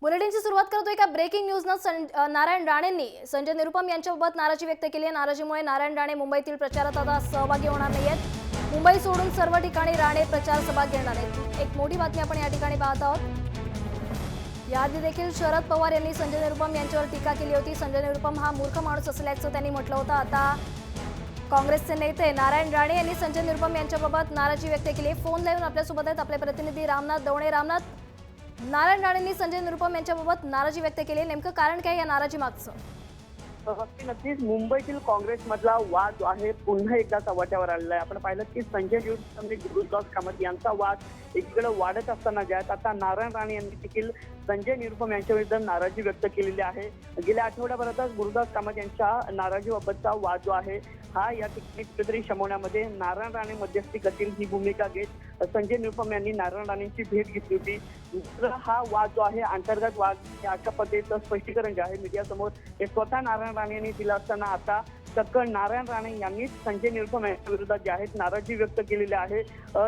बुलेटिनची सुरुवात करतोय का ब्रेकिंग न्यूजनं नारायण राणेंनी संजय निरुपम यांच्याबाबत नाराजी व्यक्त केली आहे। नाराजीमुळे नारायण राणे मुंबईतील प्रचारात आता सहभागी होणार नाहीयेत। मुंबई सोडून सर्व ठिकाणी राणे प्रचार सभा घेणार आहेत। एक मोठी बातमी आपण या ठिकाणी पाहत आहोत। याआधी देखील शरद पवार यांनी संजय निरुपम यांच्यावर टीका केली होती। संजय निरुपम हा मूर्ख माणूस असल्याचं त्यांनी म्हटलं होतं। आता काँग्रेसचे नेते नारायण राणे यांनी संजय निरुपम यांच्याबाबत नाराजी व्यक्त केली आहे। फोन लावून आपल्यासोबत आहेत आपले प्रतिनिधी रामनाथ दवणे। रामनाथ, नारायण राणेंनी संजय निरुपम यांच्याबाबत नाराजी व्यक्त केली, नेमकं कारण काय या नाराजी मागचं? नक्कीच मुंबईतील काँग्रेसमधला वाद जो आहे पुन्हा एकदा चव्हाट्यावर आलेला आहे। आपण पाहिलं की संजय निरुपम आणि गुरुदास कामत यांचा वाद एकीकडे वाढत असताना ज्यात आता नारायण राणे यांनी देखील संजय निरुपम यांच्या विरुद्ध नाराजी व्यक्त केलेली आहे। गेल्या आठवड्याभरातच गुरुदास कामत यांच्या नाराजीबाबतचा वाद जो आहे हा या ठिकाणी कुठेतरी शमवण्यामध्ये नारायण राणे मध्यस्थी करतील ही भूमिका घेत संजय निरुपम यांनी नारायण राणेंची भेट घेतली होती। हा वाद जो आहे अंतर्गत वाद अशा पद्धतीचं स्पष्टीकरण जे आहे मीडियासमोर हे स्वतः नारायण राणे यांनी दिलं असताना आता चक्क नारायण राणे यांनीच संजय निरुपम यांच्या विरोधात जे आहे नाराजी व्यक्त केलेली आहे।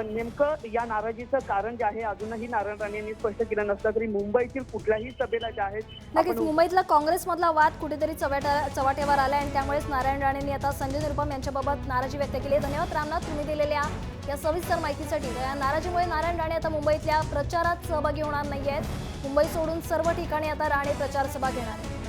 नेमकं या नाराजीचं कारण जे आहे अजूनही नारायण राणे यांनी स्पष्ट केलं नसलं तरी मुंबईतील कुठल्याही सभेला जे आहेत नक्कीच मुंबईतला काँग्रेसमधला वाद कुठेतरी चव्हाट्यावर आला आणि त्यामुळेच नारायण राणेंनी आता संजय निरुपम यांच्याबाबत नाराजी व्यक्त केली आहे। धन्यवाद रामनाथ, तुम्ही दिलेल्या या सविस्तर माहितीसाठी। या नाराजीमुळे नारायण राणे आता मुंबईतल्या प्रचारात सहभागी होणार नाहीयेत। मुंबई सोडून सर्व ठिकाणी आता राणे प्रचार सभा घेणार आहेत।